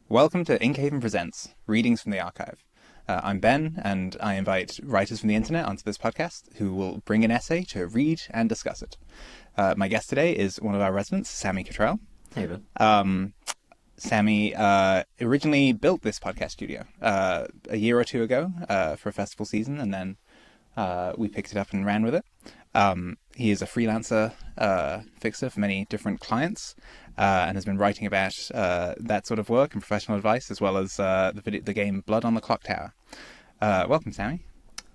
Welcome to Inkhaven Presents, Readings from the Archive. I'm Ben, and I invite writers from the internet onto this podcast who will bring an essay to read and discuss it. My guest today is one of our residents, Sammy Cottrell. Hey, Ben. Sammy originally built this podcast studio a year or two ago for a festival season, and then we picked it up and ran with it. He is a freelancer fixer for many different clients and has been writing about that sort of work and professional advice, as well as the game Blood on the Clock Tower. Welcome, Sammy.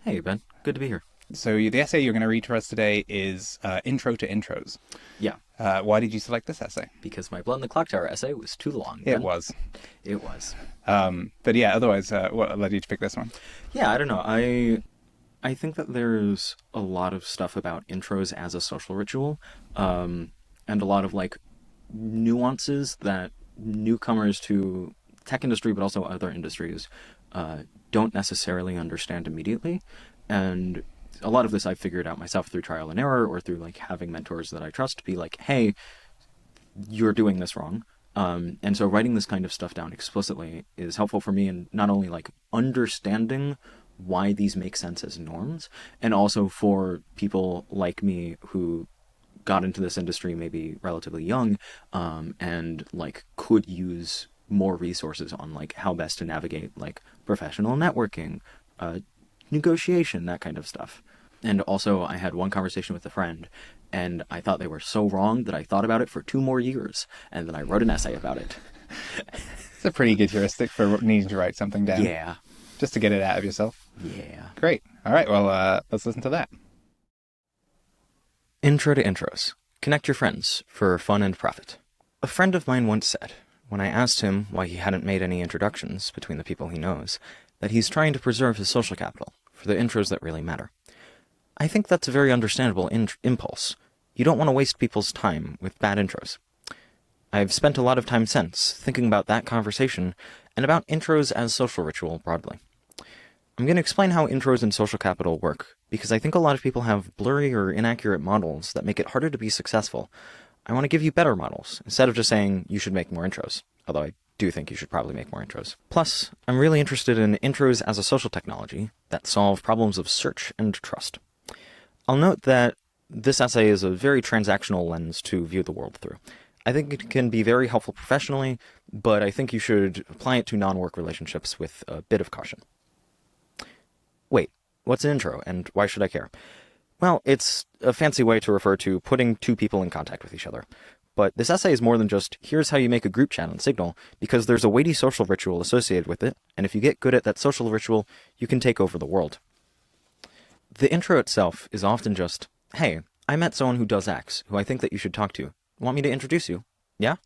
Hey, Ben. Good to be here. So the essay you're going to read to us today is Intro to Intros. Yeah. Why did you select this essay? Because my Blood on the Clock Tower essay was too long. It was. It was. But yeah, otherwise, what led you to pick this one? Yeah, I don't know. I think that there's a lot of stuff about intros as a social ritual, and a lot of nuances that newcomers to tech industry, but also other industries, don't necessarily understand immediately. And a lot of this I've figured out myself through trial and error, or through having mentors that I trust to be like, hey, you're doing this wrong. And so writing this kind of stuff down explicitly is helpful for me in not only understanding why these make sense as norms, and also for people like me who got into this industry maybe relatively young, and could use more resources on how best to navigate professional networking, negotiation, that kind of stuff. And also I had one conversation with a friend, and I thought they were so wrong that I thought about it for 2 more years, and then I wrote an essay about it. It's a pretty good heuristic for needing to write something down. Yeah. Just to get it out of yourself. Yeah. Great. All right, well, let's listen to that. Intro to Intros. Connect your friends for fun and profit. A friend of mine once said, when I asked him why he hadn't made any introductions between the people he knows, that he's trying to preserve his social capital for the intros that really matter. I think that's a very understandable impulse. You don't want to waste people's time with bad intros. I've spent a lot of time since thinking about that conversation and about intros as social ritual broadly. I'm going to explain how intros and social capital work, because I think a lot of people have blurry or inaccurate models that make it harder to be successful. I want to give you better models, instead of just saying you should make more intros, although I do think you should probably make more intros. Plus, I'm really interested in intros as a social technology that solve problems of search and trust. I'll note that this essay is a very transactional lens to view the world through. I think it can be very helpful professionally, but I think you should apply it to non-work relationships with a bit of caution. Wait, what's an intro, and why should I care? Well, it's a fancy way to refer to putting 2 people in contact with each other. But this essay is more than just, here's how you make a group chat on Signal, because there's a weighty social ritual associated with it, and if you get good at that social ritual, you can take over the world. The intro itself is often just, hey, I met someone who does X, who I think that you should talk to. Want me to introduce you? Yeah?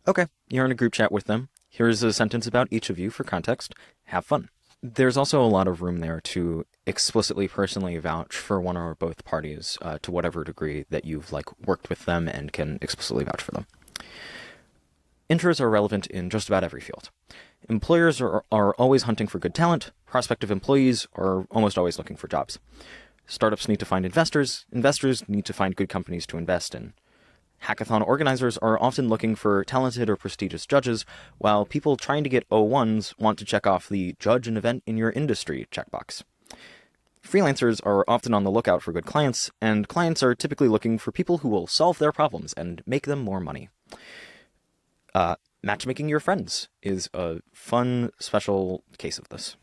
Okay, you're in a group chat with them. Here's a sentence about each of you for context. Have fun. There's also a lot of room there to explicitly personally vouch for one or both parties to whatever degree that you've worked with them and can explicitly vouch for them. Intros are relevant in just about every field. Employers are always hunting for good talent. Prospective employees are almost always looking for jobs. Startups need to find investors. Investors need to find good companies to invest in. Hackathon organizers are often looking for talented or prestigious judges, while people trying to get O1s want to check off the judge an event in your industry checkbox. Freelancers are often on the lookout for good clients, and clients are typically looking for people who will solve their problems and make them more money. Matchmaking your friends is a fun, special case of this.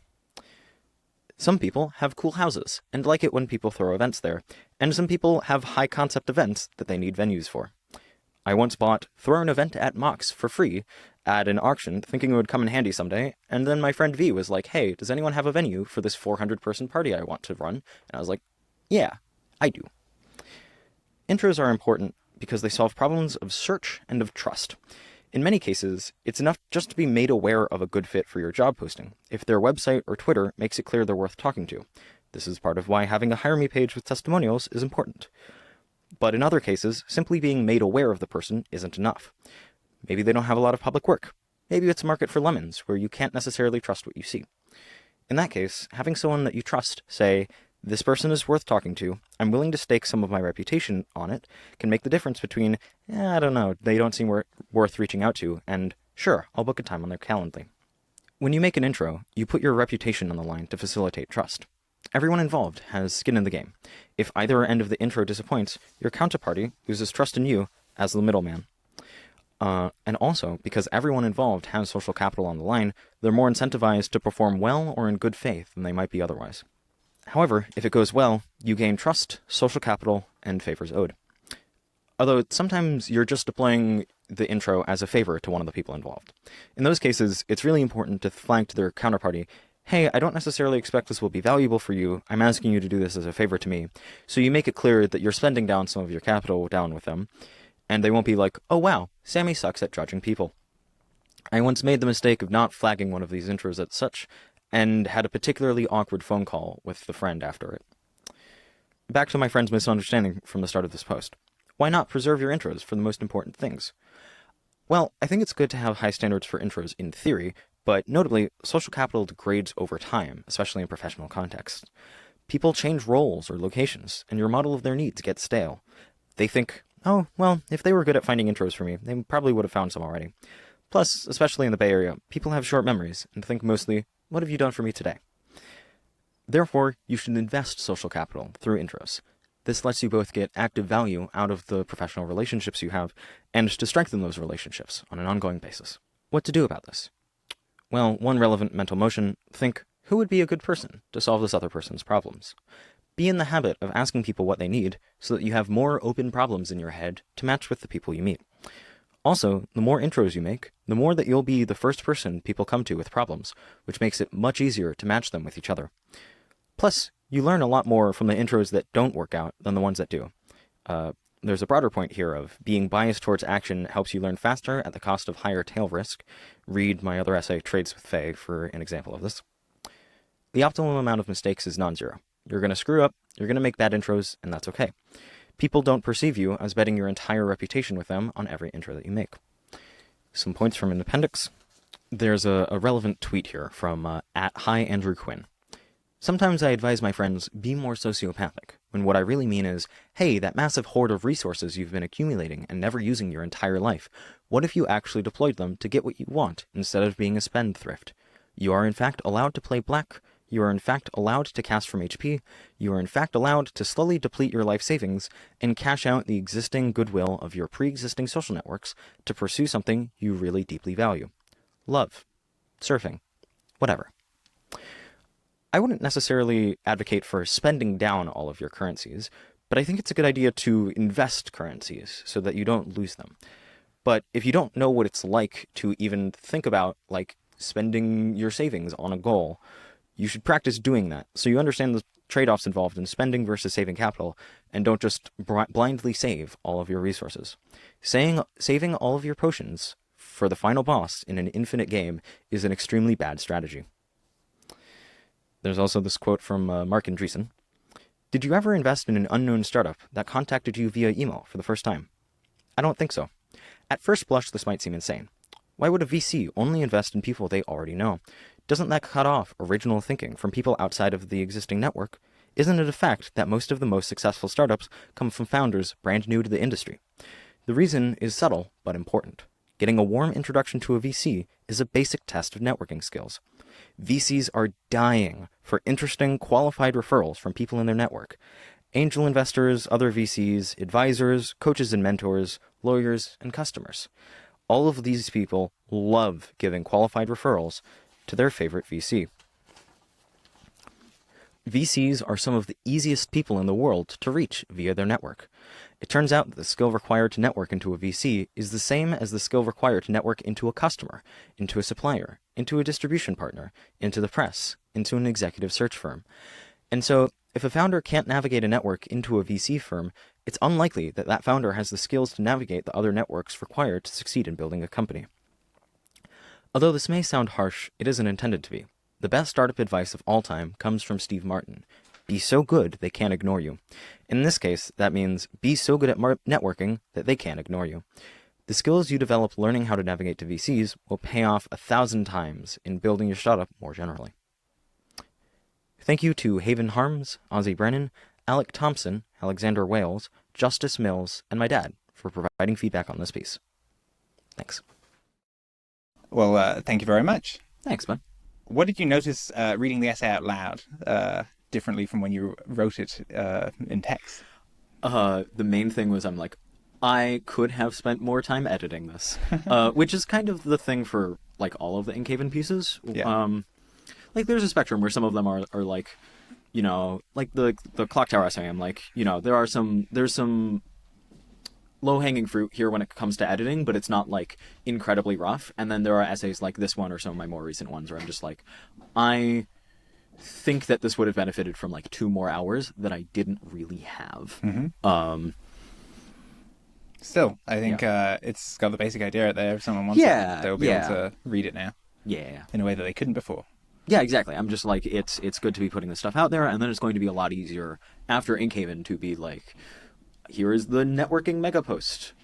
Some people have cool houses and like it when people throw events there, and some people have high-concept events that they need venues for. I once bought Throw an Event at Mox for free at an auction, thinking it would come in handy someday, and then my friend V was like, hey, does anyone have a venue for this 400-person party I want to run? And I was like, yeah, I do. Intros are important because they solve problems of search and of trust. In many cases, it's enough just to be made aware of a good fit for your job posting, if their website or Twitter makes it clear they're worth talking to. This is part of why having a Hire Me page with testimonials is important. But in other cases, simply being made aware of the person isn't enough. Maybe they don't have a lot of public work. Maybe it's a market for lemons, where you can't necessarily trust what you see. In that case, having someone that you trust say, this person is worth talking to, I'm willing to stake some of my reputation on it, can make the difference between, I don't know, they don't seem worth reaching out to, and sure, I'll book a time on their Calendly. When you make an intro, you put your reputation on the line to facilitate trust. Everyone involved has skin in the game. If either end of the intro disappoints, your counterparty loses trust in you as the middleman. And also, because everyone involved has social capital on the line, they're more incentivized to perform well or in good faith than they might be otherwise. However, if it goes well, you gain trust, social capital, and favors owed. Although sometimes you're just deploying the intro as a favor to one of the people involved. In those cases, it's really important to flag to their counterparty, hey, I don't necessarily expect this will be valuable for you. I'm asking you to do this as a favor to me. So you make it clear that you're spending down some of your capital down with them, and they won't be like, oh wow, Sammy sucks at judging people. I once made the mistake of not flagging one of these intros as such, and had a particularly awkward phone call with the friend after it. Back to my friend's misunderstanding from the start of this post. Why not preserve your intros for the most important things? Well, I think it's good to have high standards for intros in theory, but notably, social capital degrades over time, especially in professional contexts. People change roles or locations, and your model of their needs gets stale. They think, oh, well, if they were good at finding intros for me, they probably would have found some already. Plus, especially in the Bay Area, people have short memories and think mostly, what have you done for me today? Therefore, you should invest social capital through intros. This lets you both get active value out of the professional relationships you have, and to strengthen those relationships on an ongoing basis. What to do about this? Well, one relevant mental motion, think, who would be a good person to solve this other person's problems? Be in the habit of asking people what they need so that you have more open problems in your head to match with the people you meet. Also, the more intros you make, the more that you'll be the first person people come to with problems, which makes it much easier to match them with each other. Plus, you learn a lot more from the intros that don't work out than the ones that do. There's a broader point here of being biased towards action helps you learn faster at the cost of higher tail risk. Read my other essay, Trades with Faye, for an example of this. The optimum amount of mistakes is non-zero. You're going to screw up, you're going to make bad intros, and that's okay. People don't perceive you as betting your entire reputation with them on every intro that you make. Some points from an appendix. There's a relevant tweet here from @HiAndrewQuinn. Sometimes I advise my friends, be more sociopathic, when what I really mean is, hey, that massive hoard of resources you've been accumulating and never using your entire life, what if you actually deployed them to get what you want, instead of being a spendthrift? You are in fact allowed to play black, you are in fact allowed to cast from HP, you are in fact allowed to slowly deplete your life savings, and cash out the existing goodwill of your pre-existing social networks to pursue something you really deeply value. Love. Surfing. Whatever. I wouldn't necessarily advocate for spending down all of your currencies, but I think it's a good idea to invest currencies so that you don't lose them. But if you don't know what it's like to even think about, like, spending your savings on a goal, you should practice doing that so you understand the trade-offs involved in spending versus saving capital, and don't just blindly save all of your resources. Saving all of your potions for the final boss in an infinite game is an extremely bad strategy. There's also this quote from Mark Andreessen. Did you ever invest in an unknown startup that contacted you via email for the first time? I don't think so. At first blush, this might seem insane. Why would a VC only invest in people they already know? Doesn't that cut off original thinking from people outside of the existing network? Isn't it a fact that most of the most successful startups come from founders brand new to the industry? The reason is subtle but important. Getting a warm introduction to a VC is a basic test of networking skills. VCs are dying for interesting, qualified referrals from people in their network. Angel investors, other VCs, advisors, coaches and mentors, lawyers, and customers. All of these people love giving qualified referrals to their favorite VC. VCs are some of the easiest people in the world to reach via their network. It turns out that the skill required to network into a VC is the same as the skill required to network into a customer, into a supplier, into a distribution partner, into the press, into an executive search firm. And so, if a founder can't navigate a network into a VC firm, it's unlikely that that founder has the skills to navigate the other networks required to succeed in building a company. Although this may sound harsh, it isn't intended to be. The best startup advice of all time comes from Steve Martin. Be so good they can't ignore you. In this case, that means be so good at networking that they can't ignore you. The skills you develop learning how to navigate to VCs will pay off 1,000 times in building your startup more generally. Thank you to Haven Harms, Ozzie Brennan, Alec Thompson, Alexander Wales, Justice Mills, and my dad for providing feedback on this piece. Thanks. Well, thank you very much. Thanks, man. What did you notice reading the essay out loud differently from when you wrote it in text? The main thing was I'm like, I could have spent more time editing this, which is kind of the thing for like all of the Inkhaven pieces. Yeah. Like there's a spectrum where some of them are like, like the clock tower essay. I'm like, there's some low hanging fruit here when it comes to editing, but it's not like incredibly rough. And then there are essays like this one or some of my more recent ones where I'm just like, I think that this would have benefited from like 2 more hours that I didn't really have. Still, I think it's got the basic idea out there. If someone wants it, they'll be able to read it now. Yeah. In a way that they couldn't before. Yeah, exactly. I'm just like, it's good to be putting this stuff out there, and then it's going to be a lot easier after Inkhaven to be like, here is the networking mega post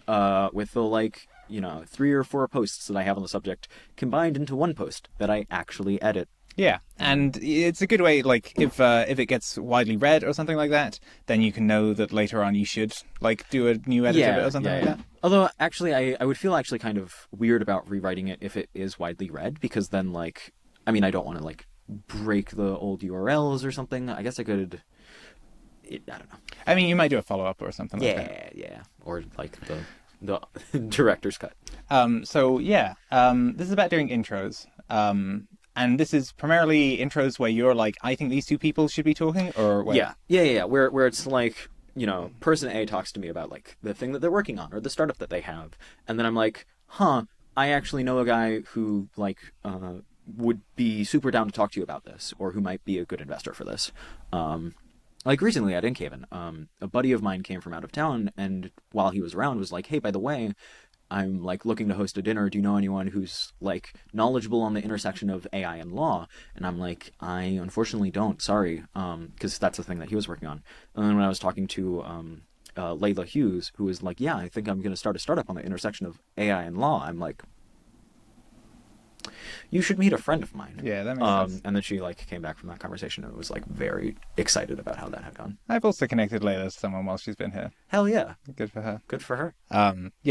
with the 3 or 4 posts that I have on the subject combined into one post that I actually edit. Yeah, and it's a good way, like, if it gets widely read or something like that, then you can know that later on you should, like, do a new edit of it or something like that. Although, actually, I would feel actually kind of weird about rewriting it if it is widely read, because then, like, I mean, I don't want to, like, break the old URLs or something. I guess I could... I don't know. I mean, you might do a follow-up or something like that. Yeah. Or, like, the director's cut. This is about doing intros. And this is primarily intros where you're like, I think these two people should be talking, or what? Yeah. Where it's like, person A talks to me about like the thing that they're working on or the startup that they have, and then I'm like, I actually know a guy who like would be super down to talk to you about this, or who might be a good investor for this. Like recently at Inkhaven, a buddy of mine came from out of town, and while he was around, was like, hey, by the way, I'm like looking to host a dinner. Do you know anyone who's like knowledgeable on the intersection of AI and law? And I'm like, I unfortunately don't. Sorry, because that's the thing that he was working on. And then when I was talking to Layla Hughes, who was like, yeah, I think I'm going to start a startup on the intersection of AI and law. I'm like, you should meet a friend of mine. Yeah, that makes sense. And then she like came back from that conversation and was like very excited about how that had gone. I've also connected Layla to someone while she's been here. Hell yeah. Good for her. Good for her.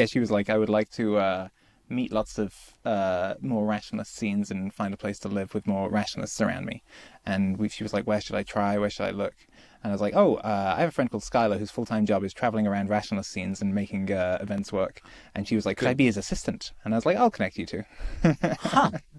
She was like, I would like to meet lots of more rationalist scenes and find a place to live with more rationalists around me. And she was like, where should I try? Where should I look? And I was like, I have a friend called Skylar whose full-time job is traveling around rationalist scenes and making events work. And she was like, could I be his assistant? And I was like, I'll connect you two.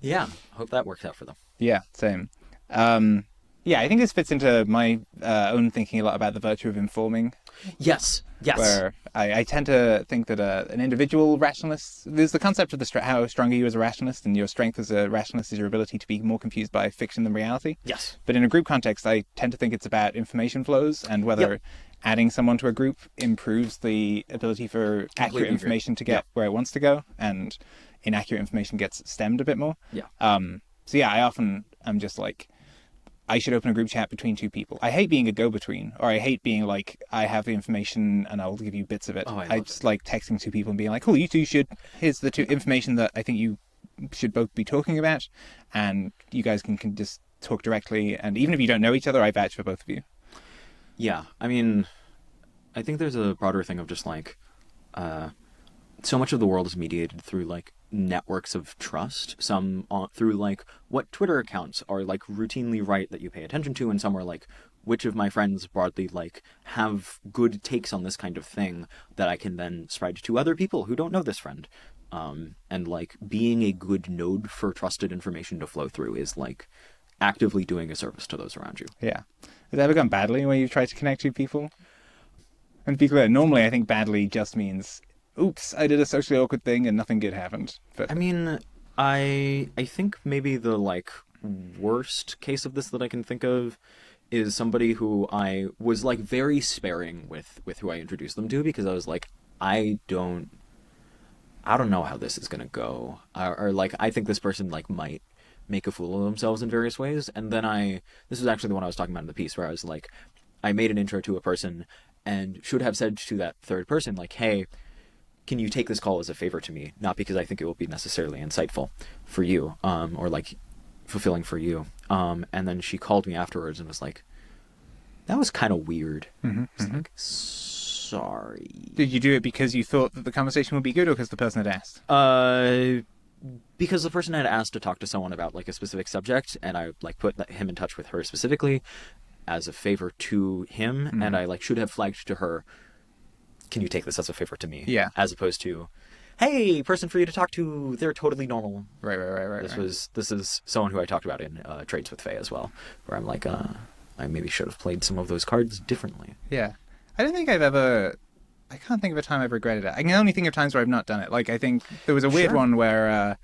Yeah. Hope that works out for them. Yeah, same. I think this fits into my own thinking a lot about the virtue of informing. Yes. Where I tend to think that an individual rationalist, there's the concept of how strong are you as a rationalist, and your strength as a rationalist is your ability to be more confused by fiction than reality. Yes. But in a group context, I tend to think it's about information flows and whether adding someone to a group improves the ability for accurate information to get where it wants to go, and inaccurate information gets stemmed a bit more. Yeah. I often am just like, I should open a group chat between two people. I hate being a go-between, or I hate being like, I have the information and I'll give you bits of it. I just like texting two people and being like, cool, you two here's the two information that I think you should both be talking about, and you guys can just talk directly, and even if you don't know each other, I vouch for both of you. Yeah, I mean, I think there's a broader thing of just like, so much of the world is mediated through like networks of trust, some through like what Twitter accounts are like routinely right that you pay attention to, and some are like which of my friends broadly like have good takes on this kind of thing that I can then spread to other people who don't know this friend. And like being a good node for trusted information to flow through is like actively doing a service to those around you. Yeah. Has that ever gone badly when you've tried to connect two people? And to be clear, normally I think badly just means, oops, I did a socially awkward thing and nothing good happened. But I mean, I think maybe the like worst case of this that I can think of is somebody who I was like very sparing with who I introduced them to, because I was like, I don't know how this is gonna go, or like I think this person like might make a fool of themselves in various ways. And then this was actually the one I was talking about in the piece, where I was like, I made an intro to a person and should have said to that third person like, hey, can you take this call as a favor to me? Not because I think it will be necessarily insightful for you, or like fulfilling for you. And then she called me afterwards and was like, that was kind of weird. I was like, sorry. Did you do it because you thought that the conversation would be good, or because the person had asked? because the person had asked to talk to someone about like a specific subject, and I like put him in touch with her specifically as a favor to him, and I like should have flagged to her, can you take this as a favor to me? Yeah. As opposed to, hey, person for you to talk to, they're totally normal. Right. This is someone who I talked about in Trades with Faye as well, where I'm like, I maybe should have played some of those cards differently. Yeah. I don't think I can't think of a time I've regretted it. I can only think of times where I've not done it. Like, I think there was a weird one where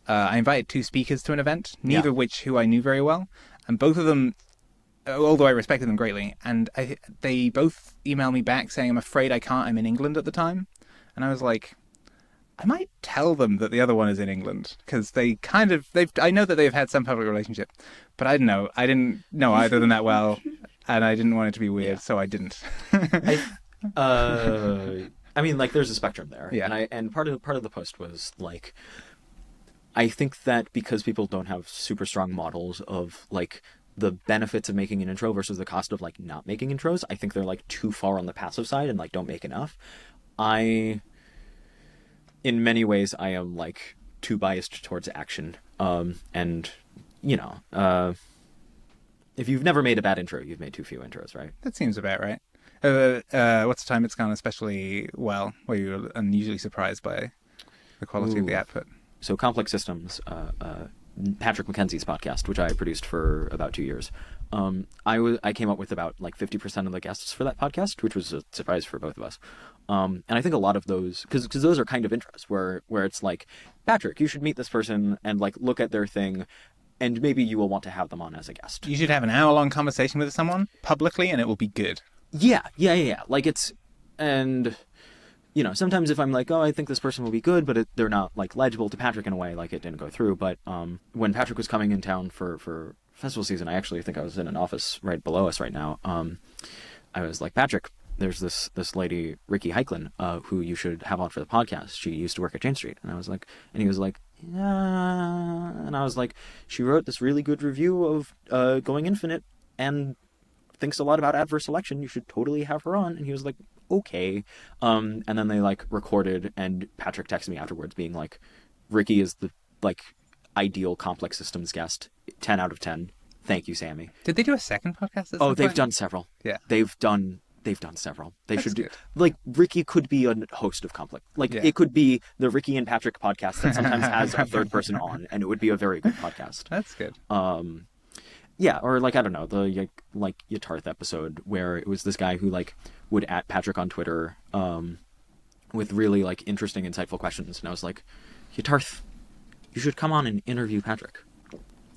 I invited 2 speakers to an event, neither of which who I knew very well, and both of them, although I respected them greatly, and they both emailed me back saying, I'm afraid I can't, I'm in England at the time. And I was like, I might tell them that the other one is in England, because I know that they've had some public relationship, but I don't know. I didn't know either of them that well, and I didn't want it to be weird, so I didn't. I mean, like, there's a spectrum there. Yeah. And part of the post was like, I think that because people don't have super strong models of like the benefits of making an intro versus the cost of like not making intros, I think they're like too far on the passive side and like don't make enough. In many ways, I am like too biased towards action. And you know, if you've never made a bad intro, you've made too few intros, right? That seems about right. What's the time it's gone especially well, where you're unusually surprised by the quality of the output? So Complex Systems, Patrick McKenzie's podcast, which I produced for about 2 years, I came up with about like 50% of the guests for that podcast, which was a surprise for both of us. And I think a lot of those, because those are kind of intros where it's like, Patrick, you should meet this person and like look at their thing, and maybe you will want to have them on as a guest. You should have an hour-long conversation with someone publicly, and it will be good. Yeah. Like and you know, sometimes if I'm like, oh, I think this person will be good, but they're not like legible to Patrick in a way, like it didn't go through. But when Patrick was coming in town for festival season, I actually think I was in an office right below us right now. I was like, Patrick, there's this lady, Ricky Heiklin, who you should have on for the podcast. She used to work at Jane Street. And I was like, and he was like, yeah. And I was like, she wrote this really good review of Going Infinite and thinks a lot about adverse selection. You should totally have her on. And he was like, okay. And then they like recorded, and Patrick texted me afterwards being like, Ricky is the like ideal Complex Systems guest. 10 out of 10. Thank you, Sammy. Did they do a second podcast? Oh, they've done several. Yeah. They've done several. They That's should do good. like Ricky could be a host of Complex. Like it could be the Ricky and Patrick podcast that sometimes has a third person on, and it would be a very good podcast. That's good. Yeah, or like, I don't know, the like Yatarth episode where it was this guy who like would @ Patrick on Twitter with really like interesting, insightful questions, and I was like, Yatarth, you should come on and interview Patrick.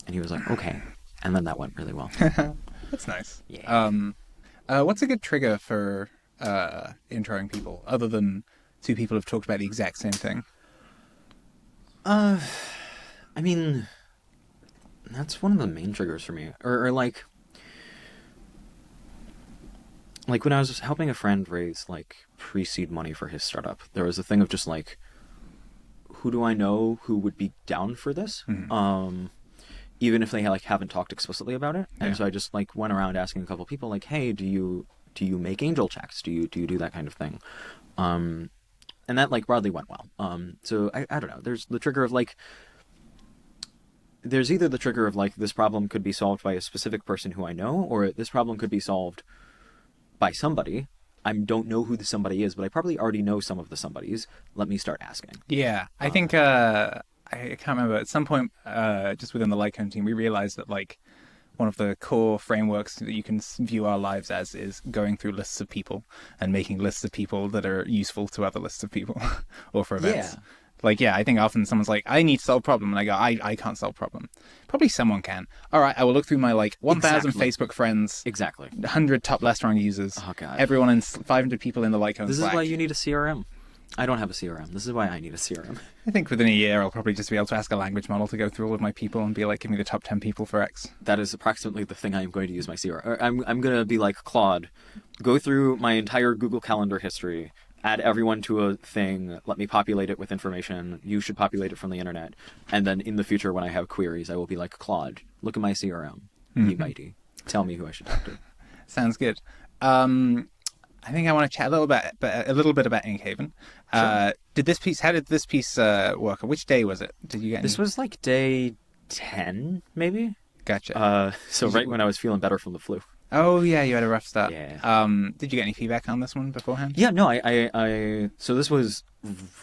And he was like, okay. And then that went really well. That's nice. Yeah. What's a good trigger for introing people, other than 2 people have talked about the exact same thing? I mean, that's one of the main triggers for me. Or like when I was helping a friend raise like pre-seed money for his startup, there was a thing of just like, who do I know who would be down for this? Mm-hmm. Even if they like haven't talked explicitly about it. And so I just like went around asking a couple people like, hey, do you make angel checks? Do you do that kind of thing? And that like broadly went well. So I don't know. There's the trigger of like, there's either the trigger of like, this problem could be solved by a specific person who I know, or this problem could be solved by somebody. I don't know who the somebody is, but I probably already know some of the somebodies. Let me start asking. Yeah, I think I can't remember. At some point, just within the Lycone team, we realized that like one of the core frameworks that you can view our lives as is going through lists of people and making lists of people that are useful to other lists of people or for events. Yeah. Like, yeah, I think often someone's like, I need to solve a problem. And I go, I can't solve a problem. Probably someone can. All right, I will look through my, like, 1,000 Facebook friends. Exactly. 100 top restaurant users. Oh, God. Everyone in 500 people in the Lycone This Slack. is why you need a CRM. I don't have a CRM. This is why I need a CRM. I think within a year, I'll probably just be able to ask a language model to go through all of my people and be like, give me the top 10 people for X. That is approximately the thing I am going to use my CRM. I'm going to be like, Claude, go through my entire Google Calendar history, add everyone to a thing, let me populate it with information, you should populate it from the internet, and then in the future when I have queries, I will be like, Claude, look at my CRM, ye mighty, tell me who I should talk to. Sounds good. I think I want to chat a little bit about Inkhaven. Sure. How did this piece work? Which day was it? Did you get any? This was like day 10, maybe? Gotcha. So right when I was feeling better from the flu. Oh yeah, you had a rough start. Yeah. Did you get any feedback on this one beforehand? Yeah, no, so this was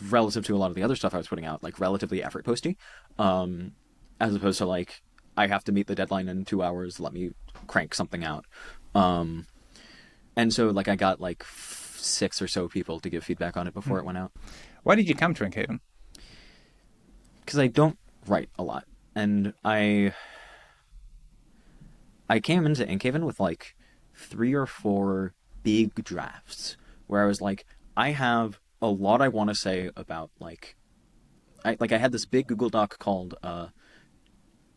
relative to a lot of the other stuff I was putting out, like relatively effort posty, as opposed to like, I have to meet the deadline in 2 hours, let me crank something out. And so like I got like 6 or so people to give feedback on it before it went out. Why did you come to Inkhaven? Because I don't write a lot. And I came into Inkhaven with like 3 or 4 big drafts where I was like, I have a lot I want to say about like I had this big Google Doc called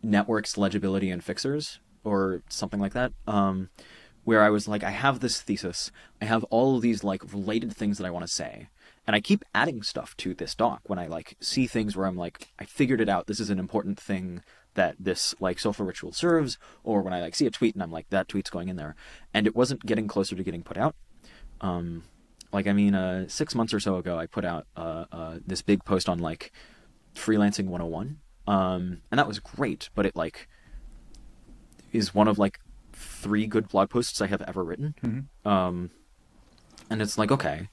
Networks, Legibility, and Fixers, or something like that, where I was like, I have this thesis, I have all of these like related things that I want to say, and I keep adding stuff to this doc when I like see things where I'm like, I figured it out, this is an important thing that this like social ritual serves, or when I like see a tweet and I'm like, that tweet's going in there, and it wasn't getting closer to getting put out. 6 months or so ago, I put out this big post on like freelancing 101, and that was great, but it like is one of like 3 good blog posts I have ever written. Mm-hmm. And it's like, okay,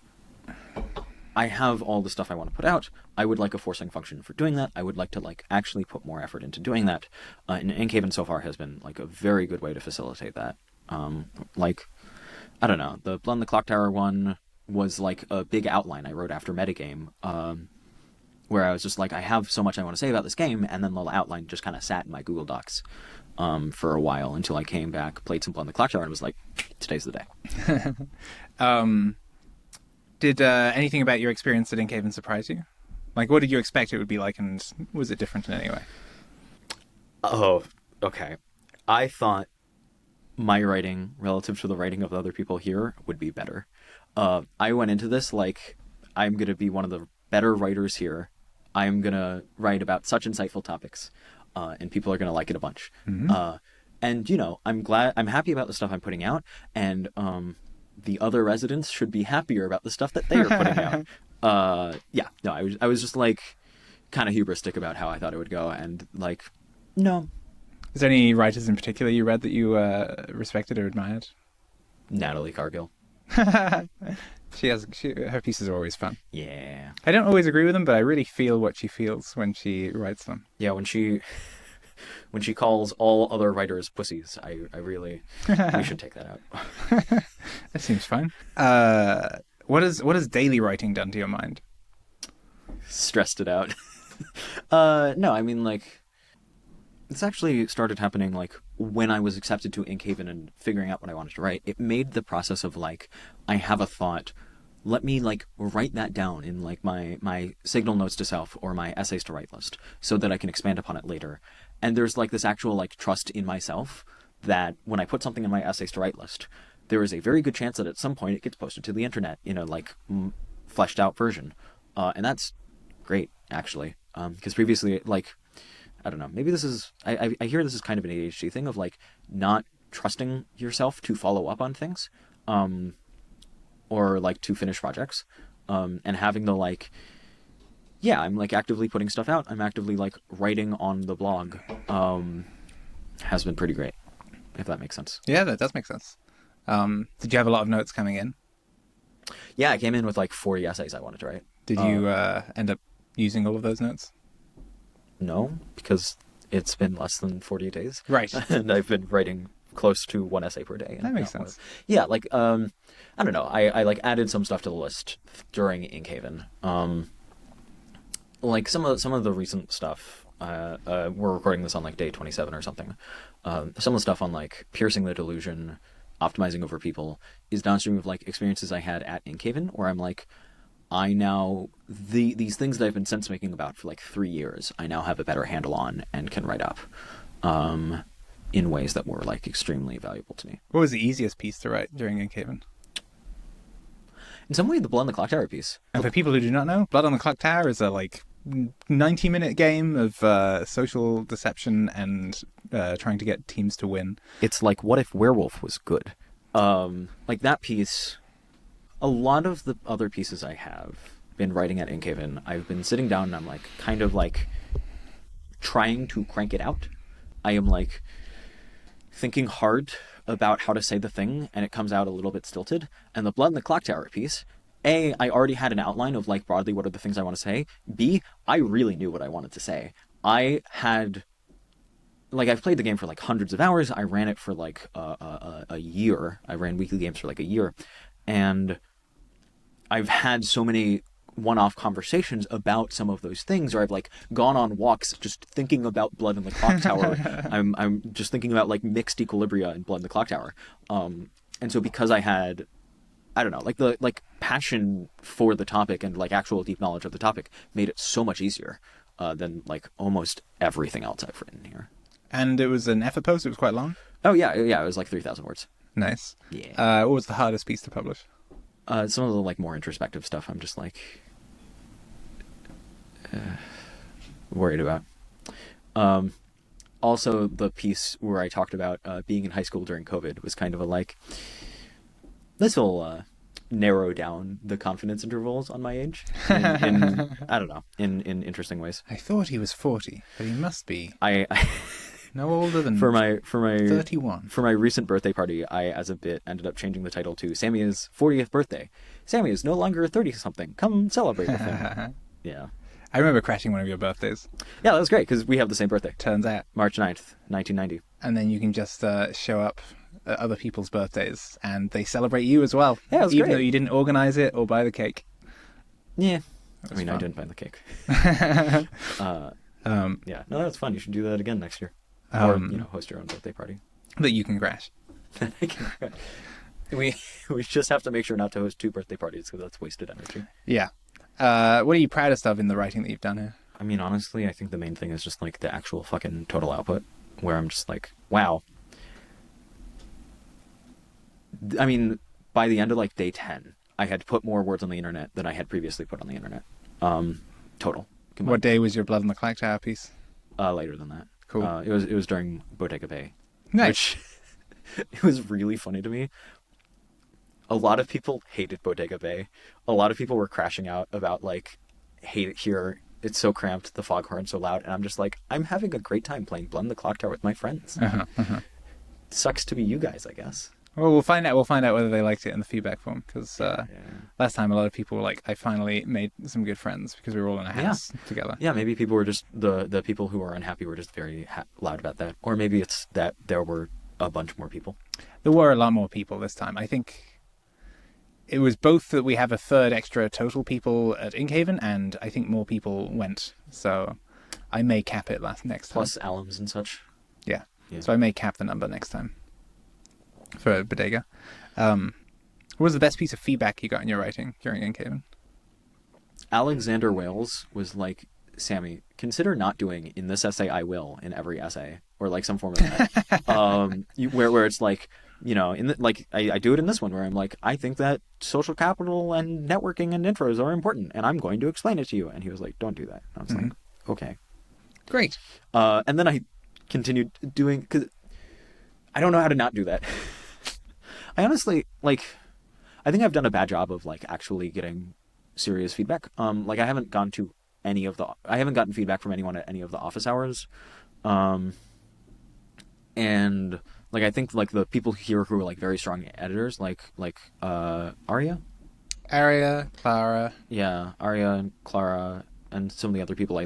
I have all the stuff I want to put out. I would like a forcing function for doing that. I would like to like actually put more effort into doing that. And Inkhaven so far has been like a very good way to facilitate that. Like, I don't know, the Blood on the Clock Tower one was like a big outline I wrote after metagame, where I was just like, I have so much I want to say about this game, and then the outline just kind of sat in my Google Docs for a while until I came back, played some Blood on the Clock Tower, and was like, today's the day. Did anything about your experience at Inkhaven surprise you? Like, what did you expect it would be like, and was it different in any way? Oh, okay. I thought my writing relative to the writing of other people here would be better. I went into this like, I'm going to be one of the better writers here. I'm going to write about such insightful topics, and people are going to like it a bunch. Mm-hmm. And, you know, I'm happy about the stuff I'm putting out, and the other residents should be happier about the stuff that they are putting out. I was just like kind of hubristic about how I thought it would go, and like, no. Is there any writers in particular you read that you respected or admired? Natalie Cargill. Her pieces are always fun. Yeah. I don't always agree with them, but I really feel what she feels when she writes them. Yeah, when she calls all other writers pussies, I really we should take that out. That seems fine. What has daily writing done to your mind? Stressed it out. No, I mean like, it's actually started happening like when I was accepted to Inkhaven and figuring out what I wanted to write. It made the process of like, I have a thought, let me like write that down in like my signal notes to self or my essays to write list so that I can expand upon it later. And there's like this actual like trust in myself that when I put something in my essays to write list, there is a very good chance that at some point it gets posted to the internet in a like fleshed out version. And that's great actually. Because previously, like, I don't know, maybe this is, I hear this is kind of an ADHD thing of like not trusting yourself to follow up on things, or like to finish projects, and having the like, yeah, I'm like actively putting stuff out, I'm actively like writing on the blog, has been pretty great, if that makes sense. Yeah, that does make sense. Did you have a lot of notes coming in? Yeah, I came in with like 40 essays I wanted to write. Did you end up using all of those notes? No, because it's been less than 48 days. Right. And I've been writing close to 1 essay per day. That makes sense. Yeah, like, I don't know. I like added some stuff to the list during Inkhaven. Like some of the recent stuff, we're recording this on like day 27 or something. Some of the stuff on like piercing the delusion, optimizing over people is downstream of like experiences I had at Inkhaven where I'm like, I now, these things that I've been sense making about for like 3 years, I now have a better handle on and can write up in ways that were like extremely valuable to me. What was the easiest piece to write during Inkhaven? In some way, the Blood on the Clock Tower piece. And for people who do not know, Blood on the Clock Tower is a like 90-minute game of social deception and trying to get teams to win. It's like, what if Werewolf was good? Like that piece, a lot of the other pieces I have been writing at Inkhaven, I've been sitting down and I'm like kind of like trying to crank it out. I am like thinking hard about how to say the thing, and it comes out a little bit stilted. And the Blood in the Clock Tower piece, A, I already had an outline of like broadly what are the things I want to say. B, I really knew what I wanted to say. I had, like, I've played the game for like hundreds of hours. I ran it for like a year. I ran weekly games for like a year, and I've had so many one-off conversations about some of those things, or I've like gone on walks just thinking about Blood in the Clock Tower. I'm just thinking about like mixed equilibria in Blood in the Clock Tower. And so because I had, I don't know, like the like passion for the topic and like actual deep knowledge of the topic made it so much easier than like almost everything else I've written here. And it was an effort post. It was quite long. Oh yeah, it was like 3,000 words. Nice. Yeah. What was the hardest piece to publish? Some of the like more introspective stuff I'm just like worried about. Also, the piece where I talked about being in high school during COVID was kind of a like, this will narrow down the confidence intervals on my age in I don't know, in interesting ways. I thought he was 40, but he must be I no older than for my 31. For my recent birthday party, I, as a bit, ended up changing the title to Sammy's 40th birthday. Sammy is no longer 30-something. Come celebrate with him. Yeah. I remember crashing one of your birthdays. Yeah, that was great, because we have the same birthday. Turns out. March 9th, 1990. And then you can just show up at other people's birthdays, and they celebrate you as well. Yeah, it was even great. though you didn't organize it or buy the cake. Yeah. I fun. I didn't buy the cake. Yeah. No, that was fun. You should do that again next year. Or, host your own birthday party. That you can crash. We just have to make sure not to host 2 birthday parties, because that's wasted energy. Yeah. What are you proudest of in the writing that you've done here? I mean, honestly, I think the main thing is just like the actual fucking total output, where I'm just like, wow. I mean, by the end of like day 10, I had put more words on the internet than I had previously put on the internet. Total. Combined. What day was your Blood in the Clock Tower piece? Later than that. Cool. It was during Bodega Bay. Nice. Which it was really funny to me. A lot of people hated Bodega Bay. A lot of people were crashing out about like, hate it here. It's so cramped. The foghorn's so loud. And I'm just like, I'm having a great time playing Blood in the Clock Tower with my friends. Sucks to be you guys, I guess. Well, we'll find out. We'll find out whether they liked it in the feedback form, because last time a lot of people were like, "I finally made some good friends because we were all in a house together." Yeah, maybe people were just the people who were unhappy were just very loud about that, or maybe it's that there were a bunch more people. There were a lot more people this time. I think it was both that we have a third extra total people at Inkhaven, and I think more people went. So I may cap it next time. Plus alums and such. Yeah. So I may cap the number next time for Bodega. What was the best piece of feedback you got in your writing during Inkhaven? Alexander Wales was like, Sammy, consider not doing "in this essay I will" in every essay, or like some form of that. Where it's like, I do it in this one where I'm like, I think that social capital and networking and intros are important, and I'm going to explain it to you. And he was like, don't do that. And I was like, okay, great. And then I continued doing, because I don't know how to not do that. I honestly, I think I've done a bad job of actually getting serious feedback. I haven't gotten feedback from anyone at any of the office hours. And I think the people here who are very strong editors, Aria, Clara. Yeah, Aria and Clara and some of the other people I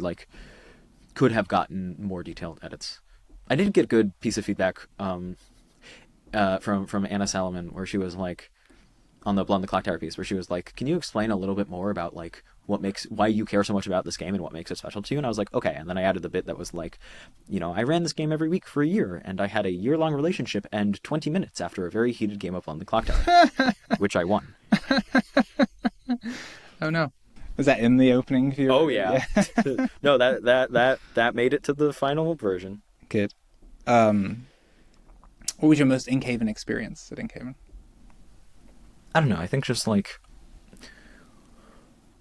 could have gotten more detailed edits. I did get good piece of feedback from Anna Salomon, where she was on the Blood in the Clock Tower piece, where she was like, can you explain a little bit more about why you care so much about this game and what makes it special to you? And I was like, okay. And then I added the bit that was I ran this game every week for a year, and I had a year-long relationship end 20 minutes after a very heated game of Blood in the Clock Tower, which I won. Oh no. Was that in the opening? Oh yeah. No, that made it to the final version. Good. What was your most Inkhaven experience at Inkhaven? I don't know. I think just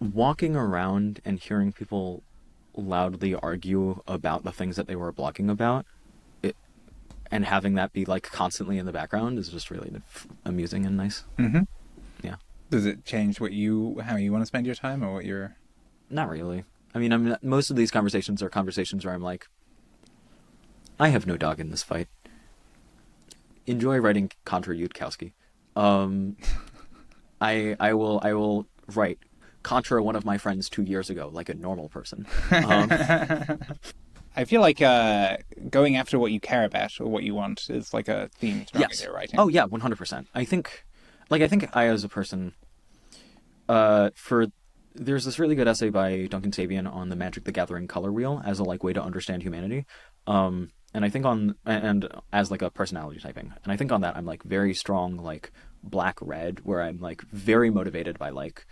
walking around and hearing people loudly argue about the things that they were blogging about, and having that be constantly in the background is just really amusing and nice. Mm-hmm. Yeah. Does it change how you want to spend your time, or what you're? Not really. I mean, most of these conversations are conversations where I'm like, I have no dog in this fight. Enjoy writing Contra Yudkowsky. Um, I will write Contra one of my friends 2 years ago like a normal person. Um, I feel like going after what you care about or what you want is like a theme throughout yes. your writing. Oh yeah, 100%. I think I as a person, for there's this really good essay by Duncan Sabian on the Magic the Gathering color wheel as a like way to understand humanity. And I think and as like a personality typing. And I think on that I'm like very strong like black red where I'm like very motivated by like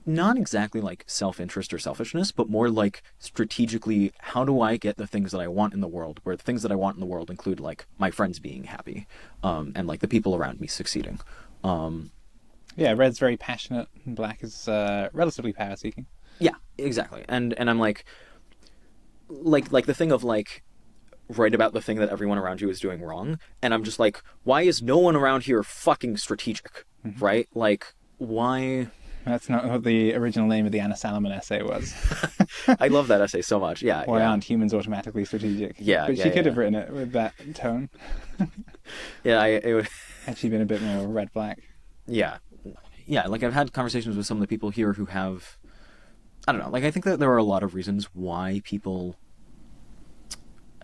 not exactly like self-interest or selfishness, but more like strategically, how do I get the things that I want in the world, where the things that I want in the world include like my friends being happy, and like the people around me succeeding. Um, Yeah, red's very passionate, and black is relatively power seeking. yeah, exactly. And I'm like the thing of like write about the thing that everyone around you is doing wrong, and I'm just like, why is no one around here fucking strategic, right? Like, why? That's not what the original name of the Anna Salomon essay was. I love that essay so much. Yeah, Why yeah, aren't humans automatically strategic? yeah, But yeah, she could yeah. have written it with that tone. Yeah, it would, Had she been a bit more red black. yeah, yeah. Like I've had conversations with some of the people here who have, I don't know. Like I think that there are a lot of reasons why people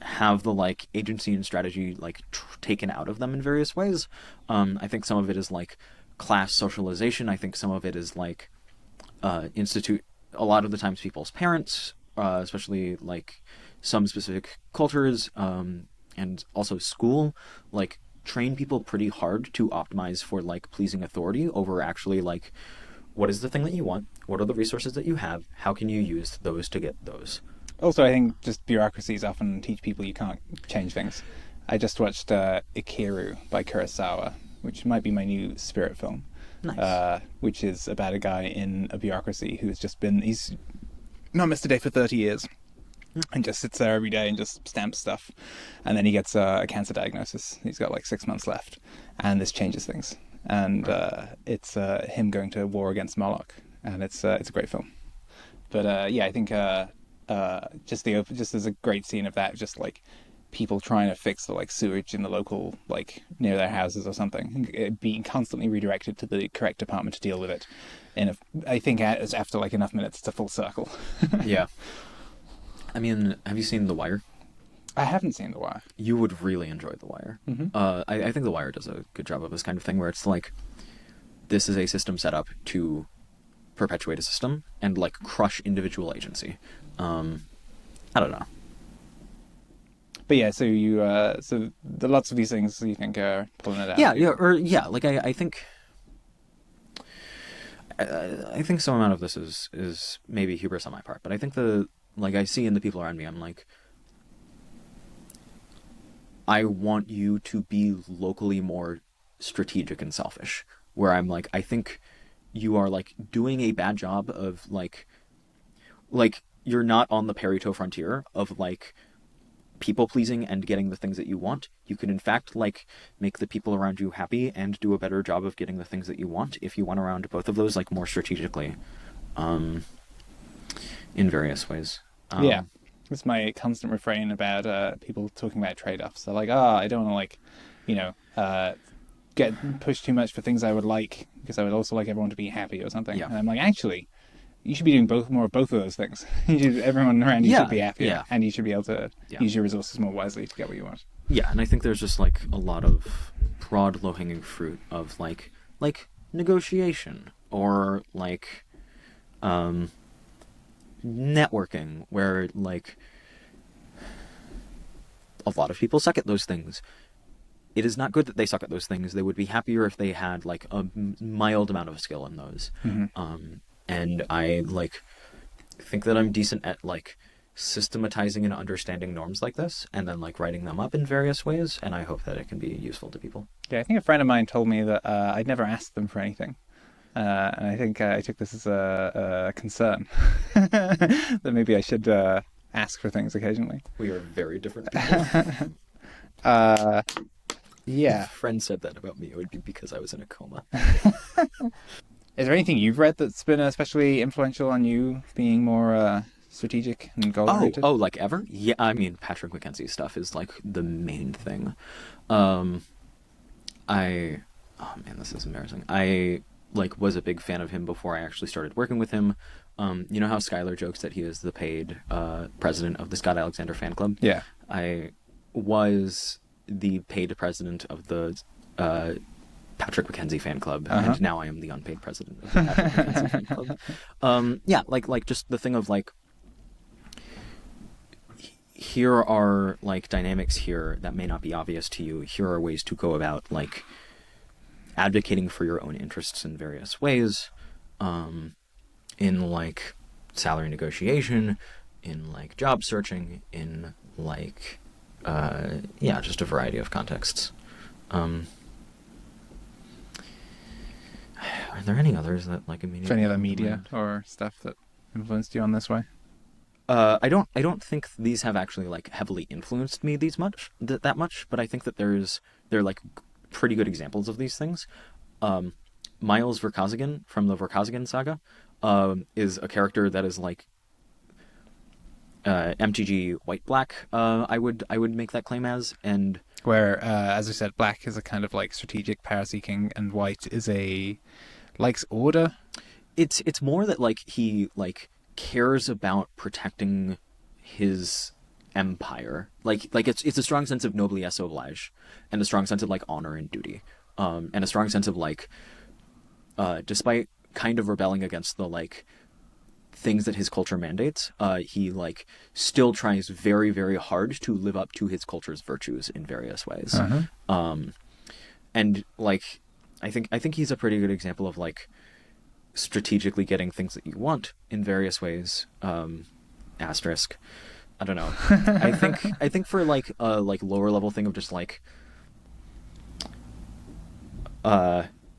have the like agency and strategy like taken out of them in various ways. I think some of it is like class socialization. I think some of it is like institute. A lot of the times, people's parents, especially like some specific cultures, and also school, like train people pretty hard to optimize for like pleasing authority over actually like what is the thing that you want, what are the resources that you have, how can you use those to get those. Also, I think just bureaucracies often teach people you can't change things. I just watched Ikiru by Kurosawa, which might be my new spirit film, Nice. which is about a guy in a bureaucracy he's not missed a day for 30 years and just sits there every day and just stamps stuff. And then he gets a cancer diagnosis. He's got like 6 months left, and this changes things. And it's him going to war against Moloch, and it's a great film. But yeah, I think just there's a great scene of that, just like people trying to fix the like sewage in the local like near their houses or something, it being constantly redirected to the correct department to deal with it. And I think after like enough minutes, it's a full circle. Yeah. I mean, have you seen The Wire? I haven't seen The Wire. You would really enjoy The Wire. Mm-hmm. I think The Wire does a good job of this kind of thing where it's like, this is a system set up to perpetuate a system and like crush individual agency. I don't know. But yeah, so so the lots of these things you think are pulling it out. Yeah. Like I think, I think some amount of this is maybe hubris on my part, but I think like I see in the people around me, I'm like, I want you to be locally more strategic and selfish. Where I'm like, I think you are like doing a bad job of like you're not on the Pareto frontier of like people pleasing and getting the things that you want. You can in fact like make the people around you happy and do a better job of getting the things that you want if you went around both of those like more strategically, in various ways. Yeah, it's my constant refrain about people talking about trade-offs. They're like, I don't want to like, get pushed too much for things I would like because I would also like everyone to be happy or something. Yeah. And I'm like, actually, you should be doing more of both of those things. Everyone around you should be happier, and you should be able to use your resources more wisely to get what you want. Yeah, and I think there's just like a lot of broad low-hanging fruit of like negotiation or like networking where like a lot of people suck at those things. It is not good that they suck at those things. They would be happier if they had like a mild amount of skill in those. Mm-hmm. And I like think that I'm decent at like systematizing and understanding norms like this and then like writing them up in various ways, and I hope that it can be useful to people. Yeah, I think a friend of mine told me that I'd never asked them for anything. And I think I took this as a concern that maybe I should ask for things occasionally. We are very different people. Yeah. If a friend said that about me, it would be because I was in a coma. Is there anything you've read that's been especially influential on you being more strategic and goal oriented? Like ever? Yeah, I mean, Patrick McKenzie's stuff is like the main thing. Um, I, oh man, this is embarrassing. I like was a big fan of him before I actually started working with him. You know how Skylar jokes that he is the paid president of the Scott Alexander fan club? Yeah. I was the paid president of the Patrick McKenzie fan club, and now I am the unpaid president of the Patrick McKenzie fan club. Yeah, like just the thing of like, here are like dynamics here that may not be obvious to you. Here are ways to go about like advocating for your own interests in various ways, in like salary negotiation, in like job searching, in like yeah, just a variety of contexts. Are there any others that like immediately? Any other media or stuff that influenced you on this way? I don't think these have actually like heavily influenced me that much, but I think that they're like pretty good examples of these things. Miles Verkosigan from the Verkosigan saga is a character that is like MTG white black. I would make that claim as, and where as I said, black is a kind of like strategic power seeking, and white is a likes order. It's more that like he like cares about protecting his empire. Like it's a strong sense of noblesse oblige, and a strong sense of like honor and duty, and a strong sense of like, despite kind of rebelling against the like things that his culture mandates, he like still tries very, very hard to live up to his culture's virtues in various ways. And like I think he's a pretty good example of like strategically getting things that you want in various ways. Asterisk. I don't know. I think for like a like lower level thing of just like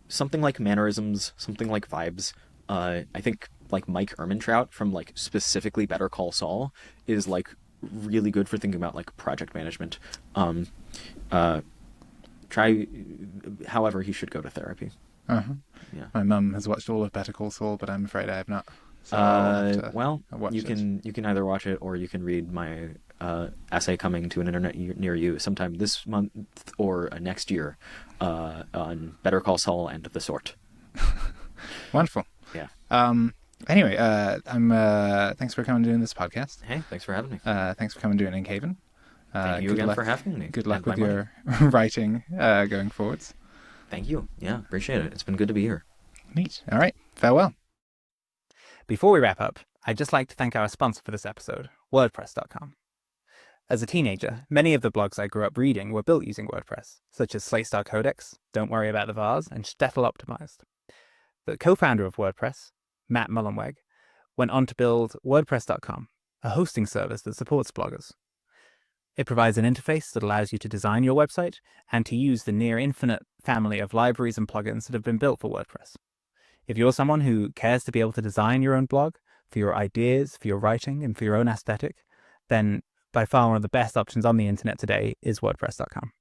something like mannerisms, something like vibes. I think like Mike Ehrmantraut from like specifically Better Call Saul is like really good for thinking about like project management. Try, however, he should go to therapy. Yeah. My mum has watched all of Better Call Saul, but I'm afraid I have not. So well, you can either watch it or you can read my essay coming to an internet near you sometime this month or next year on Better Call Saul and the sort. Wonderful. Yeah. Anyway, thanks for coming and doing this podcast. Hey, thanks for having me. Thanks for coming and doing Inkhaven. Thank you again for having me. Good luck with your writing going forwards. Thank you. Yeah, appreciate it. It's been good to be here. Neat. All right. Farewell. Before we wrap up, I'd just like to thank our sponsor for this episode, WordPress.com. As a teenager, many of the blogs I grew up reading were built using WordPress, such as Slatestar Codex, Don't Worry About the Vase, and Shtetl Optimized. The co-founder of WordPress, Matt Mullenweg, went on to build WordPress.com, a hosting service that supports bloggers. It provides an interface that allows you to design your website and to use the near infinite family of libraries and plugins that have been built for WordPress. If you're someone who cares to be able to design your own blog, for your ideas, for your writing, and for your own aesthetic, then by far one of the best options on the internet today is WordPress.com.